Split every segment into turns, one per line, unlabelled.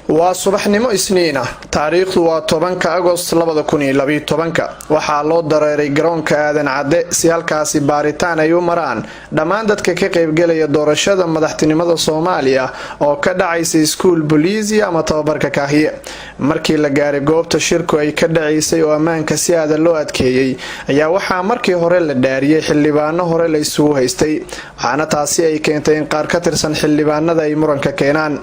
waa subaxnimo isniina taariikhdu waa 10 Agost 2012 waxaa loo dareeray garoonka aadan cadde si halkaasi baaritaan ay u maraan dhammaan dadka ka qaybgalaya doorashada madaxtinimada Soomaaliya oo ka dhacaysa iskuul booliisi ama tababarka kaahiye markii la gaaray goobta shirku ay ka dhacaysay oo ammaanka si aad loo adkeeyay ayaa waxaa markii hore la dhaariyay xildhibaano hore la isugu haystay waxaana taasi ay keentay in qaar ka tirsan xildhibaanada ay muranka keenaan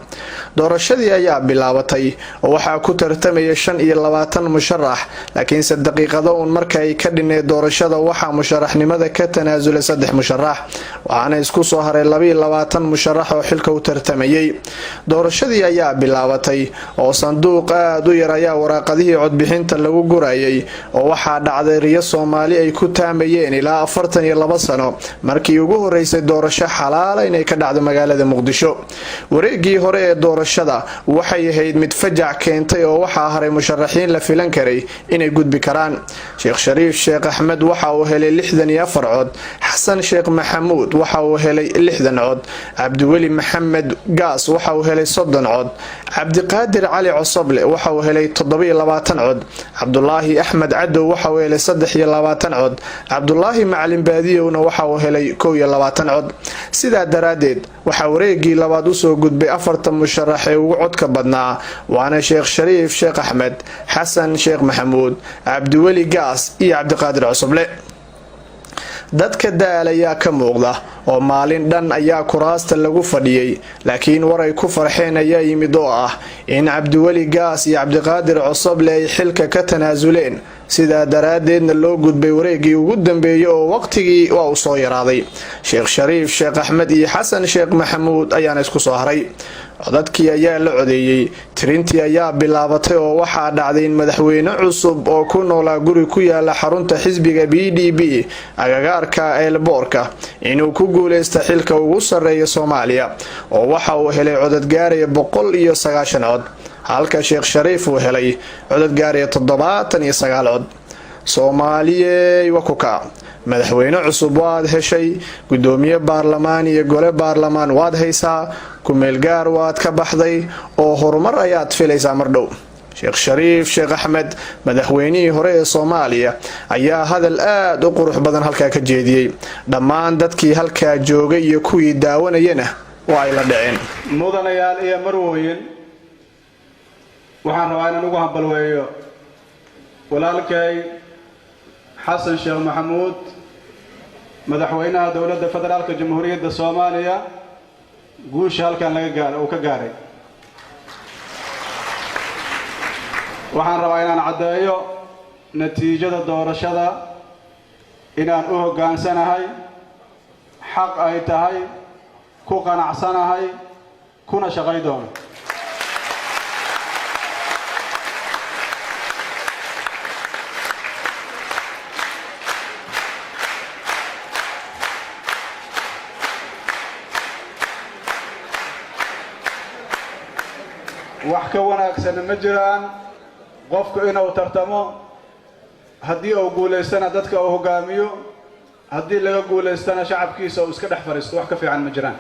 doorashadii ayaa bilaabatay oo waxaa ku tartamaya 25 musharax laakiin daqiiqado uun marka ay ka dhinay doorashada waxaa musharaxnimada ka tanaasulay 3 musharax waxaana isku soo haray 22 musharax oo xilka u tartamayay doorashadii ayaa bilaabatay oo sanduuq aad u yar ayaa waraaqadihii codbixinta lagu gurayay oo waxaa dhacday riyo Soomaali ay ku taamayeen ilaa 42 sano markii ugu horeysay doorasho xalaal inay ka dhacdo magaalada Muqdisho wareegii hore ee doorashada waxay ahayd mid fajac keentay oo waxaa haray musharaxiin la filan karay inay gudbi karaan Sheekh Shariif Sheekh Ahmed waxa uu helay 64 cod Xasan Sheekh Maxamuud waxa uu helay 60 cod Cabdiweli Maxamed Gaas waxa uu helay 30 cod Cabdiqaadir Cali Cosoble waxa uu helay 27 cod Cabdullaahi Axmed Cadow waxa uu helay 23 cod Cabdullaahi Macalin Baadiyowna waxa uu helay 21 cod sidaa daraadeed waxa wareegii labaad u soo gudbay 4 musharax ee ugu codka badnaa waana Sheekh Shariif Sheekh Ahmed Xasan Sheekh Maxamuud Cabdiweli Gaas iyo Cabdiqaadir Cosoble dadka daalaya ka muuqda oo maalin dhan ayaa kuraasta lagu fadhiyay laakiin waray ku farxeen ayaa yimid oo ah in Cabdiweli Gaas iyo Cabdiqaadir Cosoble ay xilka ka tanaasuleen sida daraadeedna loo gudbay wareegii ugu dambeeyay oo waqtigii waa soo yaraaday Sheekh Shariif Sheekh Ahmed iyo Xasan Sheekh Maxamuud ayaana isku soo haray codadkii ayaa la codeeyay tirintii ayaa bilaabatay oo waxaa dhacday in madaxweyne cusub oo ku noolaa guri ku yaala xarunta xisbiga BDB agagaarka eelboorka inuu ku guuleysto xilka ugu sareeya Soomaaliya oo waxa uu helay codad gaaraya 190 cod halka Sheekh Shariif uu helay codad gaaraya 79 cod Soomaaliya wakuka madaxweyne cusub waad heshay gudoomiye baarlamaan iyo gole baarlamaan waad haysaa kumeel gaar waad ka baxday oo horumar ayaad filaysaa mardhow Sheekh Shariif Sheekh Ahmed madaxweynihii hore ee Soomaaliya ayaa hadal aad u qurux badan halka ka jeediyay dhammaan dadkii halka joogay iyo kuwii daawanayna waa ay la dhaceen
mudanayaal iyo marwooyin waxaan rabaa inaan ugu hambalweeyo walaalkay Xasan Sheekh Maxamuud madaxweynaha dawladda federaalka jamhuuriyadda Soomaaliya guusha halkan laga gaaray oo ka gaaray waxaan rabaa inaan cadeeyo natiijada doorashada inaan u hoggaansanahay xaq ay tahay ku qanacsanahay kuna shaqay doono wax ka wanaagsan ma jiraan qofku inuu tartamo haddii uu guuleystana dadka uu hogaamiyo haddii laga guuleystana shacabkiisa uu iska dhex fariisto wax ka fiican ma jiraan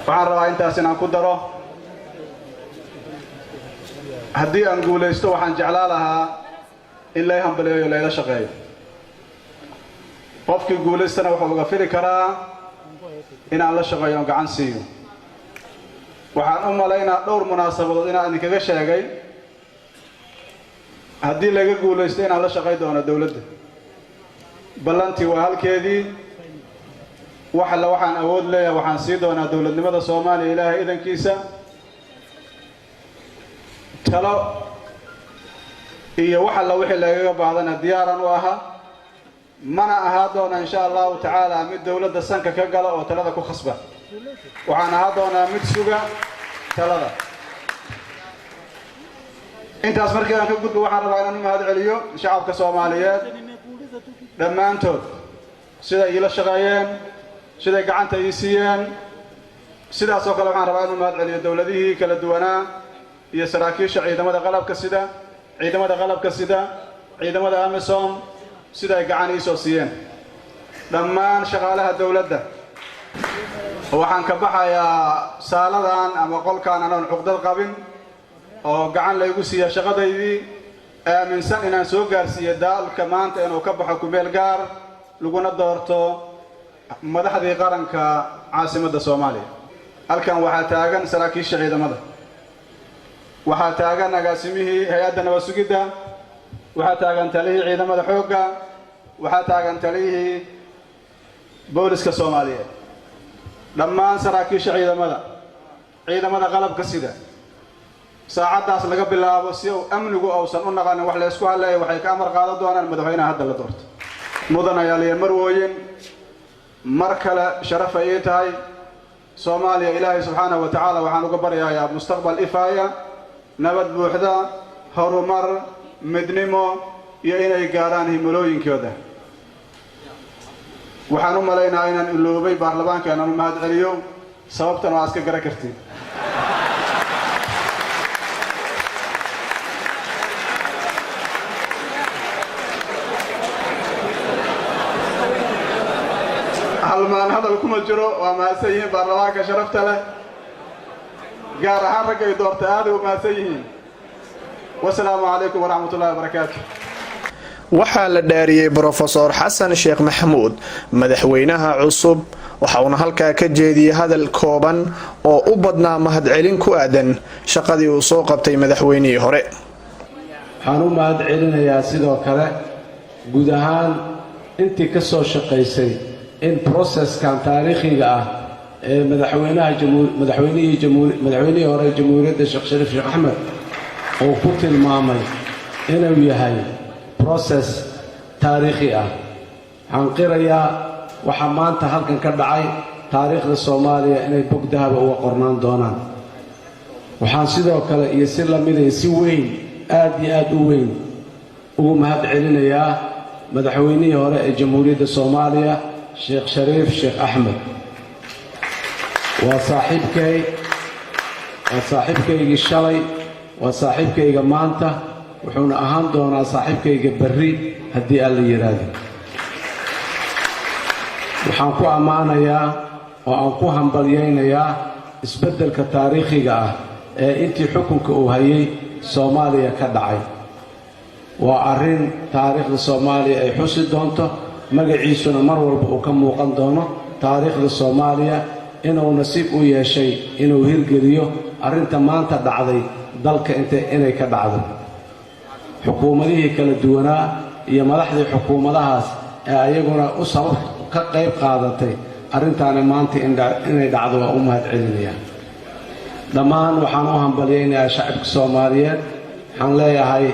waxaan rabaa intaas inaan ku daro haddii aan guuleysto waxaan jeclaan lahaa in la hambaleeyo layla shaqeeyo qofkii guuleystana wuxuu uga fili karaa inaan la shaqeeyo gacan siiyo waxaan u maleynaa dhowr munaasabadood inaan idinkaga sheegay haddii laga guuleysto inaan la shaqeyn doono dawladda ballantii waa halkeedii waxaan awood leeyahay waxaan sii doonaa dawladnimada Soomaaliya Ilaahay idankiisa talo iyo waxa la wixii lagaga baahdan diyaaran u ahaa mana ahaa doona insha Allah ta'ala mid dawladda sanka ka gala oo talada ku khasba waxaan ahaa doonaa mid suga talada intaas markii aan ka gudbo waxaan rabaa inaan mahad celiyo shacabka Soomaaliyeed dhammaantood sida ila shaqeeyeen sida gacanta ay siiyeen sidaas oo kale waxaan rabaa inaan mahad celiyo dawladihii kala duwanaa iyo saraakiisha ciidamada qalabka sida ciidamada AMISOM sida ay gacan ii soo siiyeen dhammaan shaqaalaha dawladda waxaan ka baxayaa saaladan ama qolkaan aan cuqdad qabin oo gacan laygu siiya shaqadaydii aaminsan inaan soo gaarsiiyo daalka maanta inuu ka baxo kumeel gaar laguna doorto madaxdii qaranka caasimadda Soomaaliya halkan waxaa taagan saraakiisha ciidamada waxaa taagan agaasimihii hay'adda nabad sugidda waxaa taagan taliyihii ciidamada xoogga waxaa taagan taliyihii booliska Soomaaliyeed dhammaan saraakiisha ciidamada qalabka sida saacadaas laga bilaabo si uu amnigu uusan u naqanin wax la isku haleeyo waxay ka amar qaadan doonaan madaxweynaha hadda la doorto mudan ayaa la marwooyin mar kale sharaf ay tahay Soomaaliya Ilaahay subhanahu wa ta'ala waxaan uga baryayaa mustaqbal ifaaya nabad buuxda horumar midnimo iyo inay gaaraan himilooyinkooda waxaan u maleynayaa inaan iloobay baarlamaanka inaan u mahad celiyo sababtan waa iska gara kartay halmaan hadal kuma jiro waa mahadsanyihiin baarlamaanka sharafta leh gaar ahaan ragga ay doortay aad u mahadsanyihiin wassalaamu calaykum waraxmatullaahi wabarakaatuh
waxaa la dhaariyay Professor Xasan Sheekh Maxamuud madaxweynaha cusub waxa uu halkaa ka jeediyay hadal kooban oo u badnaa mahadcelin ku aadan shaqadii uu soo qabtay madaxweynihii hore
waxaan u mahadcelinayaa sidoo kale guud ahaan intii ka soo shaqaysay in processkan taariikhiga ah ee madaxweynihii hore jamhuuriyadda Sheekh Shariif Sheekh Axmed oo ku tilmaamay inuu yahay process taariikhi ah waxaan qirayaa waxa maanta halkan ka dhacay taariikhda Soomaaliya inay bog dahab uga qornaan doonaan waxaan sidoo kale iyo si la mid ah si weyn aad iyo aad u weyn ugu mahadcelinayaa madaxweynihii hore ee jamhuuriyadda Soomaaliya Sheekh Shariif Sheekh Axmed waa saaxiibkayga shalay waa saaxiibkayga maanta wuxuuna ahaan doonaa saaxiibkayga berri haddii alla yiraahdo waxaan ku ammaanayaa oo aan ku hambalyaynayaa isbeddelka taariikhiga ah ee intii xukunka uu hayay Soomaaliya ka dhacay waa arrin taariikhda Soomaaliya ay xusi doonto magaciisuna mar walba uu ka muuqan doono taariikhda Soomaaliya inuu nasiib u yeeshay inuu hirgeliyo arrinta maanta dhacday dalka inay ka dhacdo xukuumadihii kala duwanaa iyo madaxdii xukuumadahaas ee ayaguna u sabab ka qayb qaadatay arrintaani maanta inay dhacdo waa u mahadcelinayaa dhammaan waxaan u hambalyaynayaa shacabka Soomaaliyeed waxaan leeyahay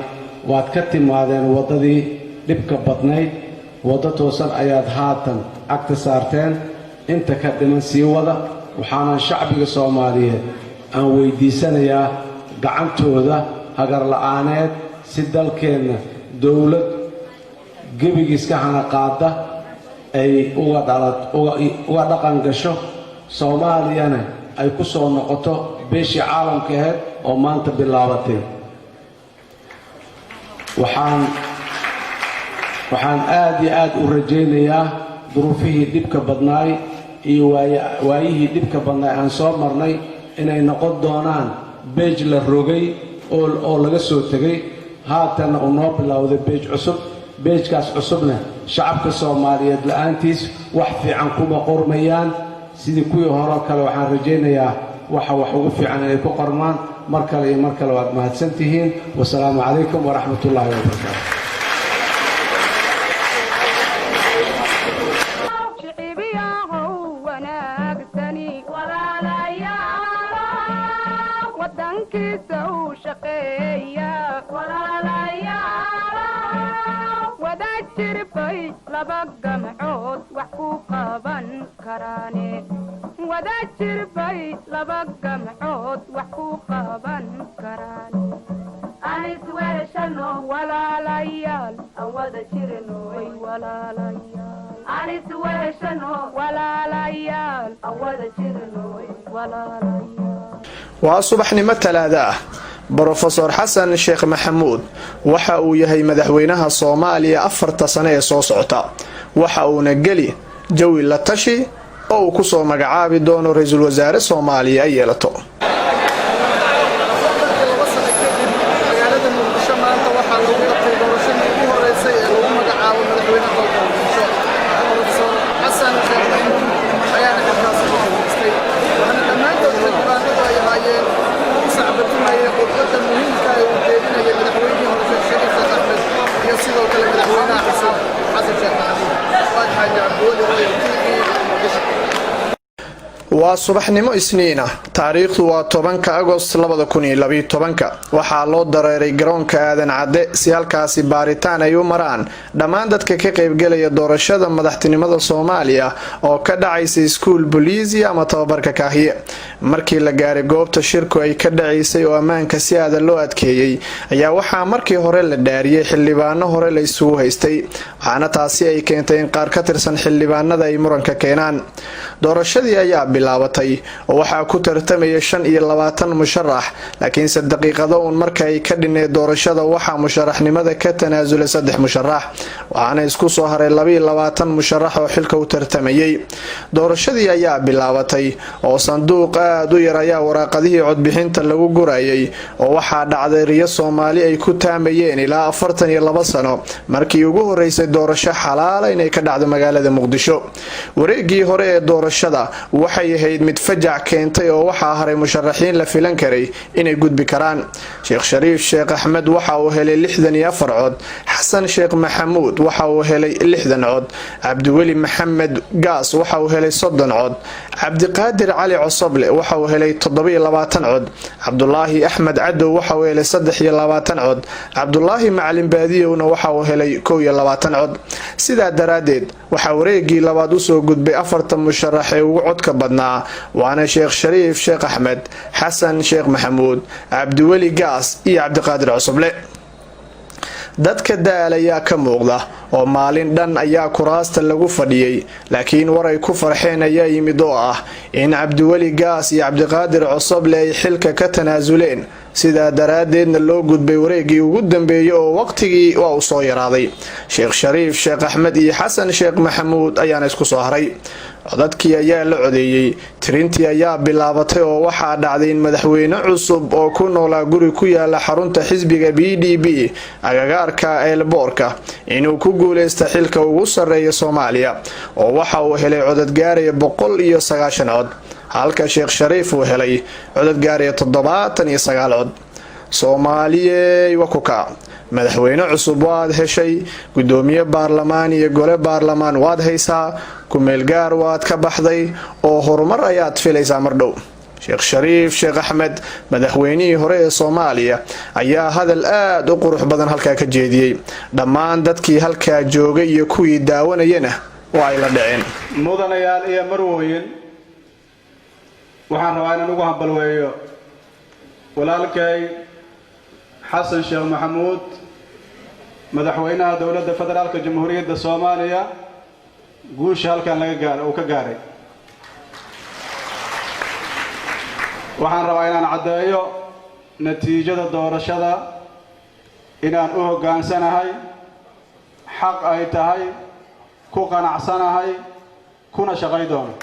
waad ka timaadeen waddadii dhibka badnayd waddo toosan ayaad haatan agta saarteen inta ka dhiman sii wada waxaana shacbiga Soomaaliyeed aan weydiisanayaa gacantooda hagar la'aaneed si dalkeenna dawlad gebigiis ka hana qaada ay uga dhaqan gasho Soomaaliyana ay ku soo noqoto beeshii caalamka ahayd oo maanta bilaabatay waxaan aad iyo aad u rajaynayaa duruufihii dhibka badnaay iyo waayihii dhibka badnaay aan soo marnay inay noqon doonaan beej la rogay oo laga soo tegay haatanna uu noo bilowday beej cusub beejkaas cusubna shacabka Soomaaliyeed la'aantiis wax fiican kuma qormayaan sidii kuwii hore kale waxaan rajaynayaa waxa wax ugu fiican inay ku qormaan mar kale iyo mar kale waad mahadsantihiin wassalaamu calaykum waraxmatullaahi wabarakaatuh
waa subaxnimo talaada ah brofesor xasan sheekh maxamuud waxa uu yahay madaxweynaha Soomaaliya 4 sano ee soo socota waxa uuna geli jawi la tashi oo uu ku soo magacaabi doono ra'iisul wasaare Soomaaliya ay yeelato. waa subaxnimo isniina taariikhdu waa 10 Agost 2012 waxaa loo dareeray garoonka aadan cadde si halkaasi baaritaan ay u maraan dhammaan dadka ka qaybgalaya doorashada madaxtinimada Soomaaliya oo ka dhacaysay iskuul booliisi ama tababarka kaahiye markii la gaaray goobta shirku ay ka dhacaysay oo ammaanka si aad loo adkeeyay ayaa waxaa markii hore la dhaariyay xildhibaano hore la isugu haystay waxaana taasi ay keentay in qaar ka tirsan xildhibaanada ay muranka keenaan doorashadii ayaa bilaabatay oo waxaa ku tartamaya 25 musharax laakiin daqiiqado uun marka ay ka dhinay doorashada waxaa musharaxnimada ka tanaasulay 3 musharax waxaana isku soo haray 22 musharax oo xilka u tartamayay doorashadii ayaa bilaabatay oo sanduuq aad u yar ayaa waraaqadihii codbixinta lagu gurayay oo waxaa dhacday riyo Soomaali ay ku taamayeen ilaa 42 sano markii ugu horeysay doorasho xalaal inay ka dhacdo magaalada Muqdisho wareegii hore ee doorashada waxay ahayd mid fajac keentay oo waxaa haray musharaxiin la filan karay inay gudbi karaan Sheekh Shariif Sheekh Axmed waxa uu helay 64 cod Xasan Sheekh Maxamuud waxa uu helay 60 cod Cabdiweli Maxamed Gaas waxa uu helay 30 cod Cabdiqaadir Cali Cosoble waxa uu helay 27 cod Cabdullaahi Axmed Cadow waxa uu helay 23 cod Cabdullaahi Macalin Baadiyowna waxa uu helay 21 cod sida daraadeed waxa wareegii labaad u soo gudbay 4 musharax ee ugu codka badnaa waana Sheekh Shariif Sheekh Axmed Xasan Sheekh Maxamuud Cabdiweli Gaas iyo Cabdiqaadir Cosoble dadka daalaya ka muuqda oo maalin dhan ayaa kuraasta lagu fadhiyay laakiin waray ku farxeen ayaa yimid oo ah in Cabdiweli Gaas iyo Cabdiqaadir Cosoble ay xilka ka tanaasuleen sida daraadeedna loo gudbay wareegii ugu dambeeyay oo waqtigii waa u soo yaraaday Sheekh Shariif Sheekh Axmed iyo Xasan Sheekh Maxamuud ayaana isku soo haray codadkii ayaa la codeeyay tirintii ayaa bilaabatay oo waxaa dhacday in madaxweyne cusub oo ku noolaa guri ku yaala xarunta xisbiga PDP agagaarka eelboorka inuu ku guuleysto xilka ugu sareeya Soomaaliya oo waxa uu helay codad gaaraya 190 cod halka Sheekh Shariif uu helay codad gaaraya 79 cod Soomaaliya wakuka madaxweyne cusub waad heshay gudoomiye baarlamaan iyo gole baarlamaan waad haysaa kumeel gaar waad ka baxday oo horumar ayaad filaysaa mardhow Sheekh Shariif Sheekh Axmed madaxweynihii hore ee Soomaaliya ayaa hadal aad u qurux badan halka ka jeediyay dhammaan dadkii halka joogay iyo kuwii daawanayna waa ay la dhaceen
mudanayaal iyo marwooyin waxaan rabaa inaan ugu hambalweeyo walaalkay Xasan Sheekh Maxamuud madaxweynaha dawladda federaalka jamhuuriyadda Soomaaliya guusha halkan ka gaaray waxaan rabaa inaan cadeeyo natiijada doorashada inaan u hoggaansanahay xaq ay tahay ku qanacsanahay kuna shaqay doono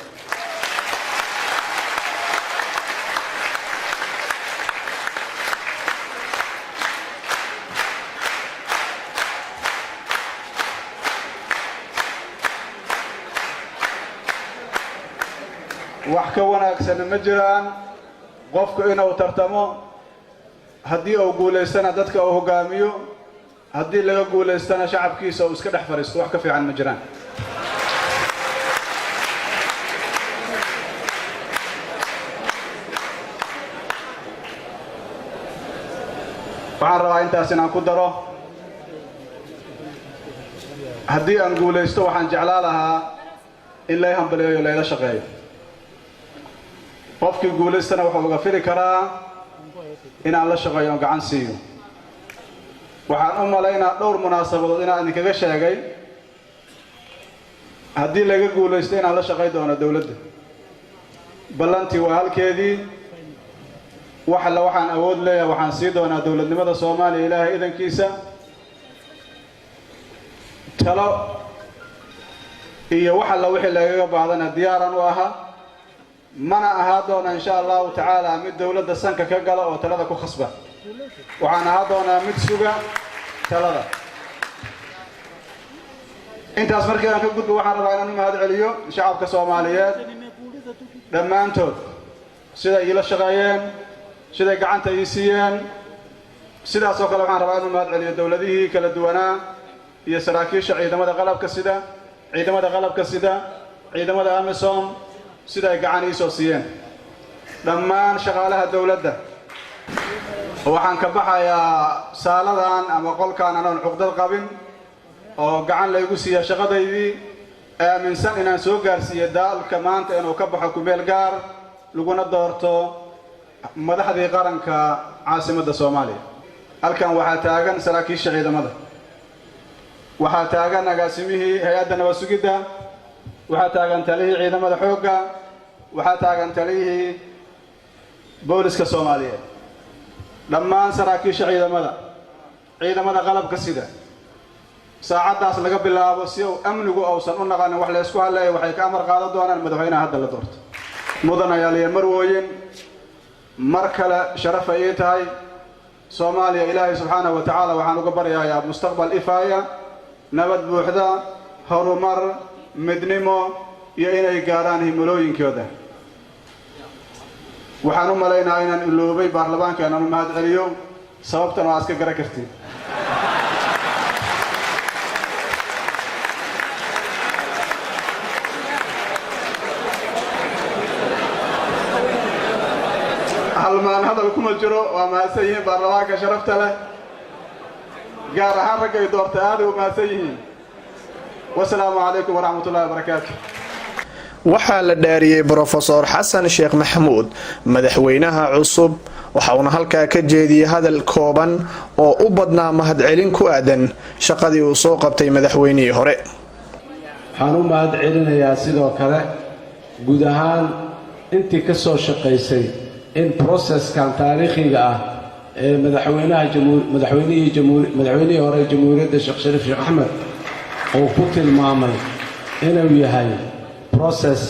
wax ka wanaagsan ma jiraan qofku inuu tartamo haddii uu guuleystana dadka uu hogaamiyo haddii laga guuleystana shacabkiisa uu iska dhex fariisto wax ka fiican ma jiraan waxaan rabaa intaas inaan ku daro haddii aan guuleysto waxaan jeclaan lahaa in la hambaliyo la shaqeeyo qofkii guuleystana wuxuu uga firi karaa inaan la shaqeeyo gacan siiyo waxaan u maleynaa dhowr munaasabadood inaan idinkaga sheegay haddii laga guuleysto inaan la shaqeyn doono dawladda ballantii waa halkeedii وحلا وحن أود لي وحن سيدنا دولة نمط الصومالي إله إذن كيسا تلو هي وحلا وحلا بعضنا ديارا وها منع هذا إن شاء الله تعالى من دولة السنك كجلا وتلذا كخصبة وعن هذا من سوق تلذا أنت أسمع كذا كقول وحنا ربعنا من هذا اليوم شعب كصوماليات لما أنتم سيدا إلى الشغايين سيدا قعنت يسيان سيدا سوق لو حنا ربعنا من هذا اليوم دولة ذي كلا دوانا هي سراكيش عيدما غلب كسيدا عيدما غلب كسيدا عيدما أمسهم سيدا قعني سوسيان لما شغالها الدولة ده وحن كبحها يا سالدان أما قول كان أنا العقد القابل oo gacan la igu siiya shaqadaydii aaminsan inaan soo gaarsiiyo daalka maanta inuu ka baxo kumeel gaar laguna doorto madaxdii qaranka caasimadda Soomaaliya halkan waxaa taagan saraakiisha ciidamada waxaa taagan agaasimihii hay'adda nabad sugidda waxaa taagan taliyihii ciidamada xoogga waxaa taagan taliyihii booliska Soomaaliyeed dhammaan saraakiisha ciidamada qalabka sida saacadaas laga bilaabo si uu amnigu awsan u naqan wax la isku haleeyo waxay ka amar qaadan doonaan madaxweynaha hadda la doorto mudanayaal marwooyin mar kale sharaf ay tahay Soomaaliya Ilaahay subhanahu wa ta'ala waxaan uga baryayaa mustaqbal ifaaya nabad buuxda horumar midnimo iyo inay gaaraan himilooyinkooda waxaan u maleynayaa inaan iloobay baarlamaanka inaan u mahad celiyo sababtan waa iska gara kartay halmaan hadal kuma jiro waa maasayiin baarlamaanka sharafta leh gaar ahaan ragay doortay aad u maasayiin wassalaamu calaykum waraxmatullaahi wabarakaatuh
waxaa la dhaariyay Professor Xasan Sheekh Maxamuud madaxweynaha cusub waxa uu halka ka jeediyay hadal kooban oo u badnaa mahadcelin ku aadan shaqadii uu soo qabtay madaxweynihii hore
waxaan u mahadcelinayaa sidoo kale guud ahaan intii ka soo shaqaysay in processkan taariikhiga ah ee madaxweynihii hore jamhuuriyadda Sheekh Shariif Sheekh Axmed oo ku tilmaamay inuu yahay process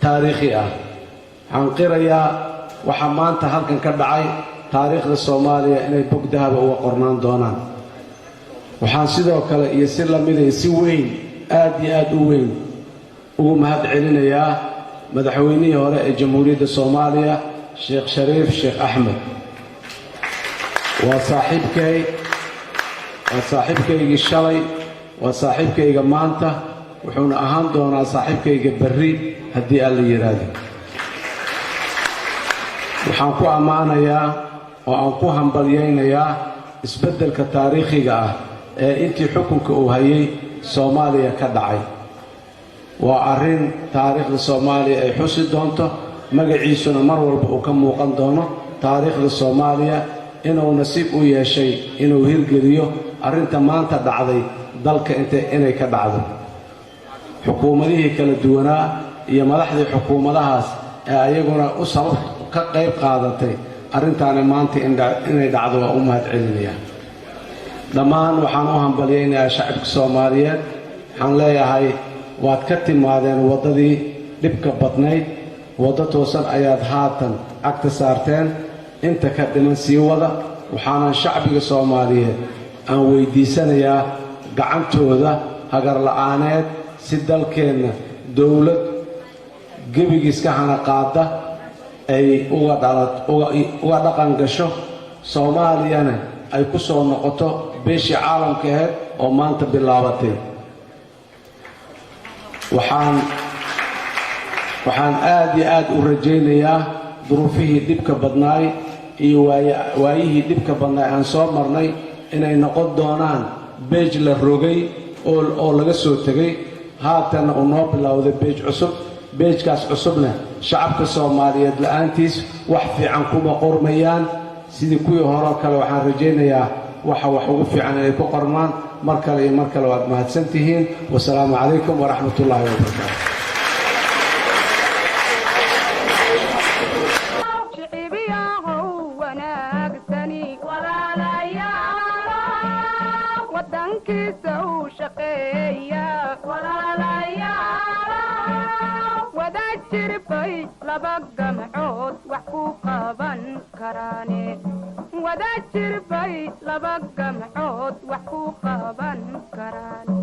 taariikhi ah waxaan qirayaa waxa maanta halkan ka dhacay taariikhda Soomaaliya inay bog dahab uga qornaan doonaan waxaan sidoo kale iyo si la mid ah si weyn aad iyo aad u weyn ugu mahadcelinayaa madaxweynihii hore ee jamhuuriyadda Soomaaliya Sheekh Shariif Sheekh Axmed وصاحبكي shalay وصاحبكي maanta wuxuuna ahaan doonaa saaxiibkayga berri haddii alla yiraahdo waxaan ku amaanayaa oo aan ku hambalyaynayaa isbeddelka taariikhiga ah ee intii xukunka uu hayay Soomaaliya ka dhacay waa arrin taariikhda Soomaaliya ay xusi doonto magaciisuna mar walba uu ka muuqan doono taariikhda Soomaaliya inuu nasiib u yeeshay inuu hirgeliyo arrinta maanta dhacday dalka inay ka dhacdo xukuumadihii kala duwanaa iyo madaxdii xukuumadahaas ee ayaguna u sabab ka qayb qaadatay arrintaana maanta inay dhacdo waa u mahadcelinayaa dhammaan waxaan u hambalyaynayaa shacabka Soomaaliyeed waxaan leeyahay waad ka timaadeen waddadii dhibka badnayd waddo toosan ayaad haatan agta saarteen inta ka dhiman sii wada waxaana shacbiga Soomaaliyeed aan weydiisanayaa gacantooda hagar la'aaneed si dalkeenna dawlad gebigiis ka hana qaada ay uga dhaqan gasho Soomaaliyana ay ku soo noqoto beeshii caalamka ahayd oo maanta bilaabatay waxaan aad iyo aad u rajaynayaa duruufihii dhibka badnaay iyo waayihii dhibka badnaay aan soo marnay inay noqon doonaan beej la rogay oo laga soo tegay haatan uu noo bilowday beej cusub beejkaas cusubna shacabka Soomaaliyeed la'aantiis wax fiican kuma qormayaan sidii kuwii hore kale waxaan rajaynayaa waxa wax ugu fiican ay ku qormaan mar kale iyo mar kale waad mahadsantihiin wassalaamu calaykum waraxmatullaahi wabarakaatuh
dalkiisa uu shaqeeya wada jirbay laba gamcood wax ku qaban karaane wada jirbay laba gamcood wax ku qaban karaane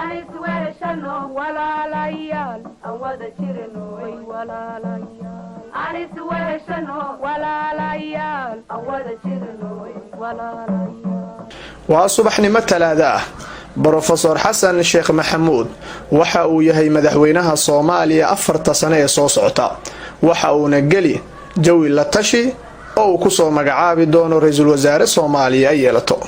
anis weeshano walaalayaal aan wada jirno way walaalayaal anis weeshano walaalayaal aan wada jirno way walaalayaal
waa subaxnimo talaada ah Professor Xasan Sheekh Maxamuud waxa uu yahay madaxweynaha Soomaaliya 4 sano ee soo socota waxa uuna gali jawi la tashi oo uu ku soo magacaabi doono ra'iisul wasaare Soomaaliya ay yeelato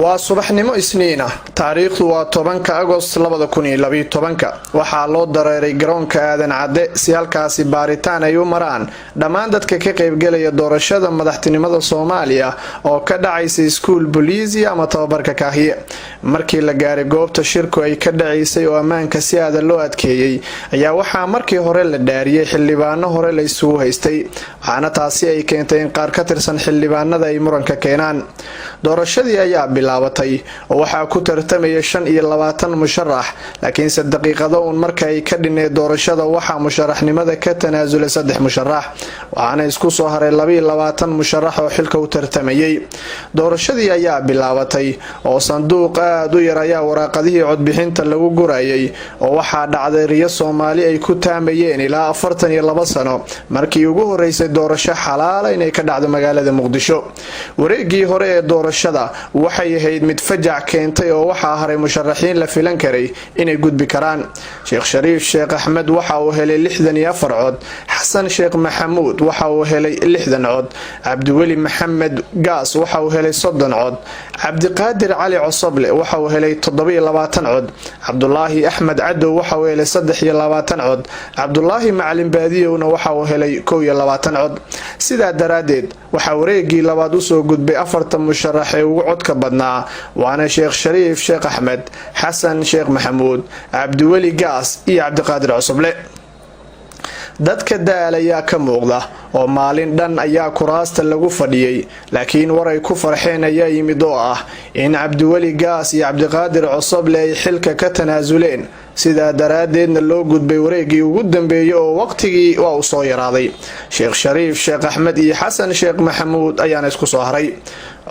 waa subaxnimo isniina taariikhdu waa 10 Agost 2012 waxaa loo dareeray garoonka aadan cadde si halkaasi baaritaan ay u maraan dhammaan dadka ka qaybgalaya doorashada madaxtinimada Soomaaliya oo ka dhacaysay iskuul booliisi ama tababarka kaahiye markii la gaaray goobta shirku ay ka dhacaysay oo ammaanka si aad loo adkeeyay ayaa waxaa markii hore la dhaariyay xildhibaano hore la isugu haystay waxaana taasi ay keentay in qaar ka tirsan xildhibaanada ay muranka keenaan doorashadii ayaa bilaabatay oo waxaa ku tartamaya 25 musharax laakiin daqiiqado uun marka ay ka dhinay doorashada waxa musharaxnimada ka tanaasulay 3 musharax waxaana isku soo haray 22 musharax oo xilka u tartamayay doorashadii ayaa bilaabatay oo sanduuq aad u yar ayaa waraaqadihii codbixinta lagu gurayay oo waxaa dhacday riyo Soomaali ay ku taamayeen ilaa 42 sano markii ugu horeysay doorasho xalaal inay ka dhacdo magaalada Muqdisho wareegii hore ee doorashada waxay ahayd mid fajac keentay oo waxaa haray musharaxiin la filan karay inay gudbi karaan Sheekh Shariif Sheekh Axmed waxa uu helay 64 cod Xasan Sheekh Maxamuud waxa uu helay 60 cod Cabdiweli Maxamed Gaas waxa uu helay 30 cod Cabdiqaadir Cali Cosoble waxa uu helay 27 cod Cabdullaahi Axmed Cadow waxa uu helay 23 cod Cabdullaahi Macalin Baadiyowna waxa uu helay 21 cod sidaa daraadeed waxa wareegii labaad u soo gudbay 4 musharax ee ugu codka badnaa waana Sheekh Shariif Sheekh Axmed Xasan Sheekh Maxamuud Cabdiweli Gaas iyo Cabdiqaadir Cosoble dadka daalaya ka muuqda oo maalin dhan ayaa kuraasta lagu fadhiyay laakiin waray ku farxeen ayaa yimid oo ah in Cabdiweli Gaas iyo Cabdiqaadir Cosoble ay xilka ka tanaasuleen sidaa daraadeedna loo gudbay wareegii ugu dambeeyay oo waqtigii waa u soo yaraaday Sheekh Shariif Sheekh Axmed iyo Xasan Sheekh Maxamuud ayaana isku soo haray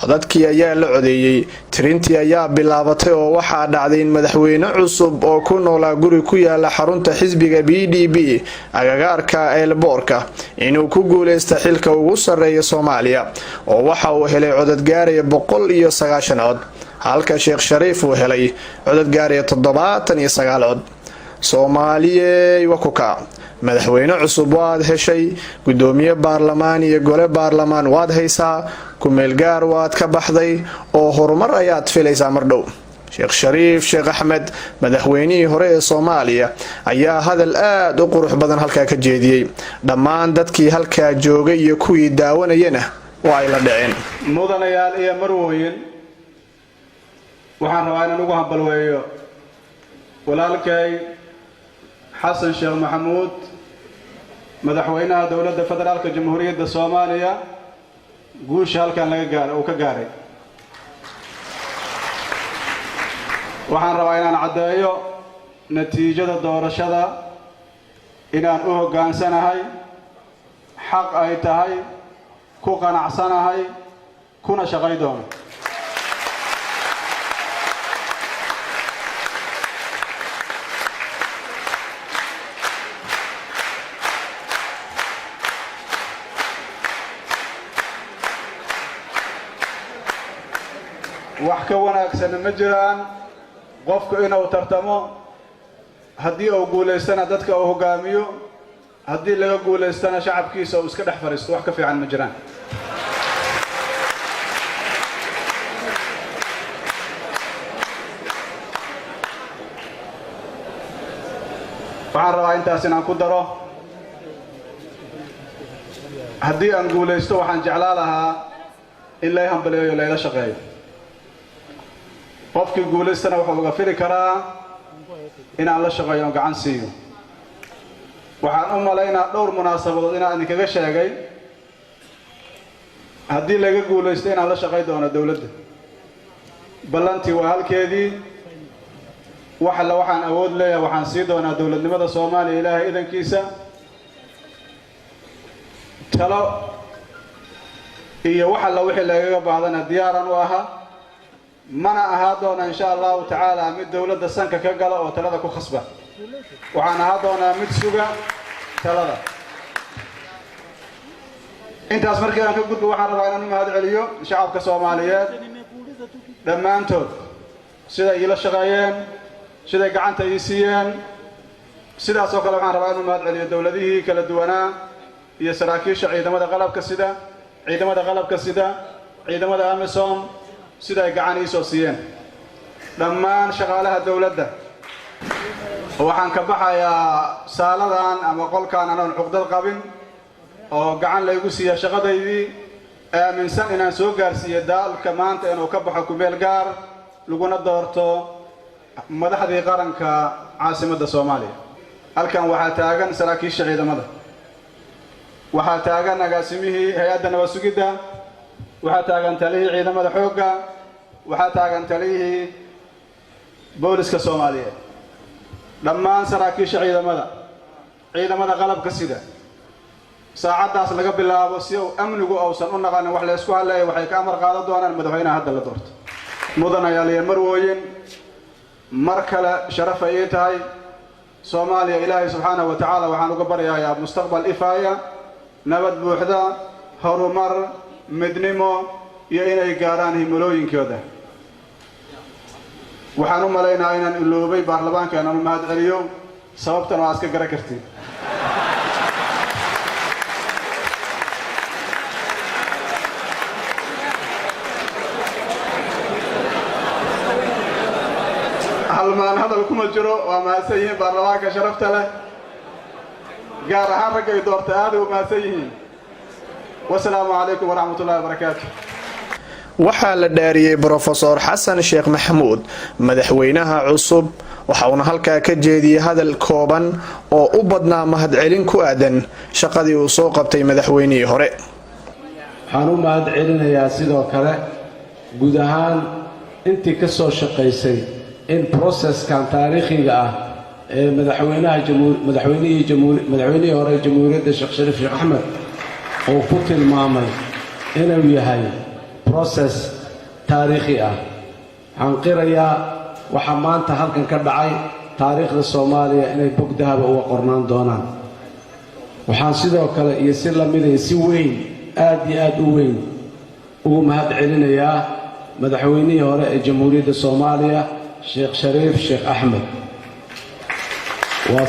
codadkii ayaa la codeeyay tirintii ayaa bilaabatay oo waxaa dhacday in madaxweyne cusub oo ku noolaa guri ku yaala xarunta xisbiga PDP agagaarka eelboorka inuu ku guuleysto xilka ugu sareeya Soomaaliya oo waxa uu helay codad gaaraya 190 cod halka Sheekh Shariif uu helay codad gaaraya 79 cod Soomaaliya wakuka madaxweyne cusub waad heshay gudoomiye baarlamaan iyo gole baarlamaan waad haysaa kumeel gaar waad ka baxday oo horumar ayaad filaysaa mardhow Sheekh Shariif Sheekh Axmed madaxweynihii hore ee Soomaaliya ayaa hadal aad u qurux badan halka ka jeediyay dhammaan dadkii halka joogay iyo kuwii daawanayana waa ay la dhaceen
mudanayaal iyo marwooyin waxaan rabaa inaan ugu hambalweeyo walaalkay Xasan Sheekh Maxamuud madaxweynaha dawladda federaalka jamhuuriyadda Soomaaliya guusha halkan uu ka gaaray waxaan rabaa inaan caddeeyo natiijada doorashada inaan u hoggaansanahay xaq ay tahay ku qanacsanahay kuna shaqay doono wax ka wanaagsan ma jiraan qofku inuu tartamo haddii uu guuleystana dadka uu hogaamiyo haddii laga guuleystana shacabkiisa uu iska dhex fariisto wax ka fiican ma jiraan waxaan rabaa intaas inaan ku daro haddii aan guulaysto waxaan jeclaan lahaa in lay hambaleeyo layla shaqeeyo qofkii guulaystana wuxuu uga fili karaa inaan la shaqeeyo oo gacan siiyo waxaan u malaynaa dhowr munaasabadood inaan idinkaga sheegay haddii laga guulaysto inaan la shaqayn doono dawladda ballantii waa halkeedii waxalla waxaan awood leeyahay waxaan sii doonaa dawladnimada Soomaaliya ilaahay idankiisa talo iyo waxalla wixii lagaga baahdana diyaaran u ahaa mana ahaa doona insha Allah ta'ala mid dawladda sanka ka gala oo talada ku khasba waxaan ahaa doonaa mid suga talada intaas markii aan ka gudbo waxaan rabaa inaan mahad celiyo shacabka Soomaaliyeed dhammaantood sida ila shaqeeyeen sida gacanta ay siiyeen sidaas oo kale waxaan rabaa inaan mahad celiyo dawladihii kala duwanaa iyo saraakiisha ciidamada qalabka sida ciidamada AMISOM sida ay gacan ii soo siiyeen dhammaan shaqaalaha dawladda waxaan ka baxayaa saaladan ama qolkaan aan xuquuqdad qabin oo gacan laygu siiya shaqadaydii aaminsan inaan soo gaarsiiyo daalka maanta inuu ka baxo ku meel gaar laguna doorto madaxdii qaranka caasimadda Soomaaliya halkan waxaa taagan saraakiisha ciidamada waxaa taagan agaasimihii hay'adda nabad sugidda waxaa taagan taliyihii ciidamada xoogga waxaa taagan taliyihii booliska Soomaaliyeed dhammaan saraakiisha ciidamada qalabka sida saacadaas laga bilaabo si uu amnigu uusan u naqanin wax la isku haleeyo waxay ka amar qaadan doonaan madaxweynaha hadda la doorto mudan ayaa marwooyin mar kale sharaf ay tahay Soomaaliya Ilaahay subhanahu wa ta'ala waxaan uga baryayaa mustaqbal ifaaya nabad buuxda horumar midnimo iyo inay gaaraan himilooyinkooda waxaan u maleynayaa inaan iloobay baarlamaanka inaan u mahad celiyo sababtan waa iska gara kartay halmaan hadal kuma jiro waa mahadsanyihiin baarlamaanka sharafta leh gaar ahaan ragga ay doortay aad u mahadsanyihiin wassalaamu calaykum waraxmatullaahi wabarakaatuh
waxaa la dhaariyay Professor Xasan Sheekh Maxamuud madaxweynaha cusub waxa uu halkaa ka jeediyay hadal kooban oo u badnaa mahad celin ku aadan shaqadii uu soo qabtay madaxweynihii hore
waxaan u mahad celinayaa sidoo kale guud ahaan intii ka soo shaqaysay in processkan taariikhiga ah ee madaxweynihii hore jamhuuriyadda Sheekh Shariif Sheekh Axmed oo ku tilmaamay inuu yahay process taariikhi ah waxaan qirayaa waxa maanta halkan ka dhacay taariikhda Soomaaliya inay bog dahab uga qornaan doonaan waxaan sidoo kale iyo si la mid ah si weyn aad iyo aad u weyn ugu mahad celinayaa madaxweynihii hore ee jamhuuriyadda Soomaaliya Sheekh Shariif Sheekh Axmed waa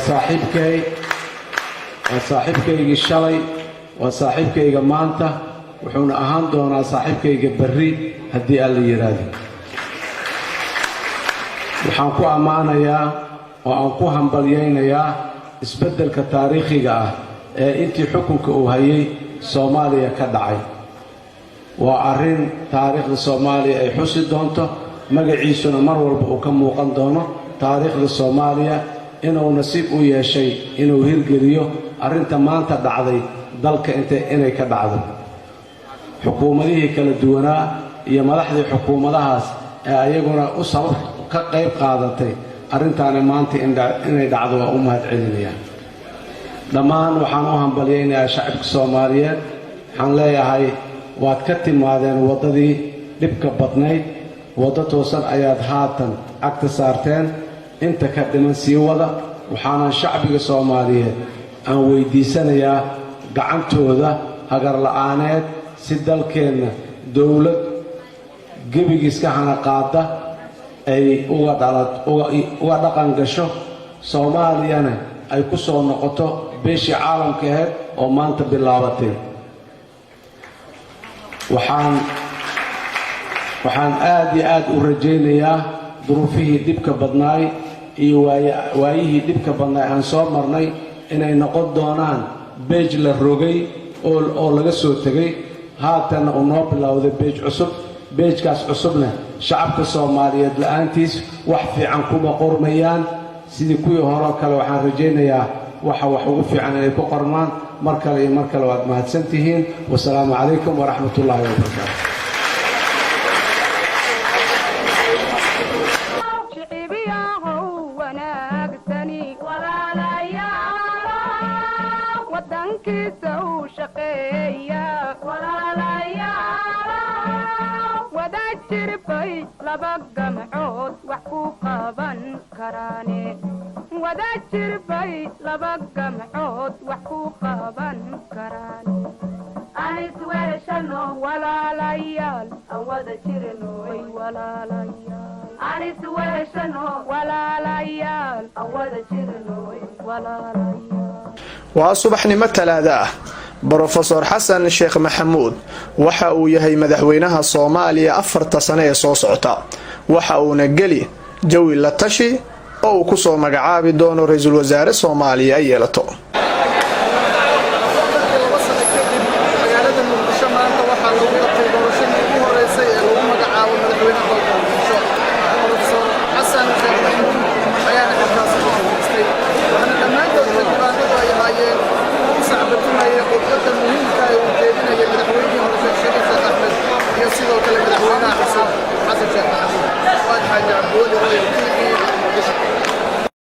saaxiibkayga shalay waa saaxiibkayga maanta wuxuuna ahaan doonaa saaxiibkayga berri haddii aan la yiraahdo waxaan ku ammaanayaa oo aan ku hambalyaynayaa isbeddelka taariikhiga ah ee intii xukunka uu hayay Soomaaliya ka dhacay waa arrin taariikhda Soomaaliya ay xusi doonto magaciisuna mar walba uu ka muuqan doono taariikhda Soomaaliya inuu nasiib u yeeshay inuu hirgeliyo arrinta maanta dhacday dalka inay ka dhacdo xukuumadihii kala duwanaa iyo madaxdii xukuumadahaas ee ayaguna u sabab ka qayb qaadatay arrintaani maanta inay dhacdo waa u mahad celinayaan dhammaan waxaan u hambalyaynayaa shacabka Soomaaliyeed waxaan leeyahay waad ka timaadeen waddadii dhibka badnayd waddo toosan ayaad haatan agta saarteen inta ka dhiman sii wada waxaana shacbiga Soomaaliyeed aan weydiisanayaa gacantooda hagar la'aaneed si dalkeenna dawlad gebigiiska hana qaada ay uga dhaqan gasho Soomaaliyana ay ku soo noqoto beeshii caalamka ahayd oo maanta bilaabatay waxaan aad iyo aad u rajaynayaa duruufihii dhibka badnaay iyo waayihii dhibka badnaa aan soo marnay inay noqon doonaan beej la rogay oo laga soo tegay haatan uu noo bilowday beej cusub beejkaas cusubna shacabka Soomaaliyeed la'aantiis wax fiican kuma qormayaan sidii kuwii hore kale waxaan rajaynayaa waxa wax ugu fiican inay ku qormaan mar kale iyo mar kale waad mahadsantihiin wassalaamu calaykum waraxmatullaahi wabarakaatuh
waa subaxnimo talaada ah Professor Xasan Sheekh Maxamuud waxa uu yahay madaxweynaha Soomaaliya 4 sano ee soo socota waxa uuna gali jawi la tashi oo ku soo magacaabi doono ra'iisul wasaare Soomaaliya ay yeelato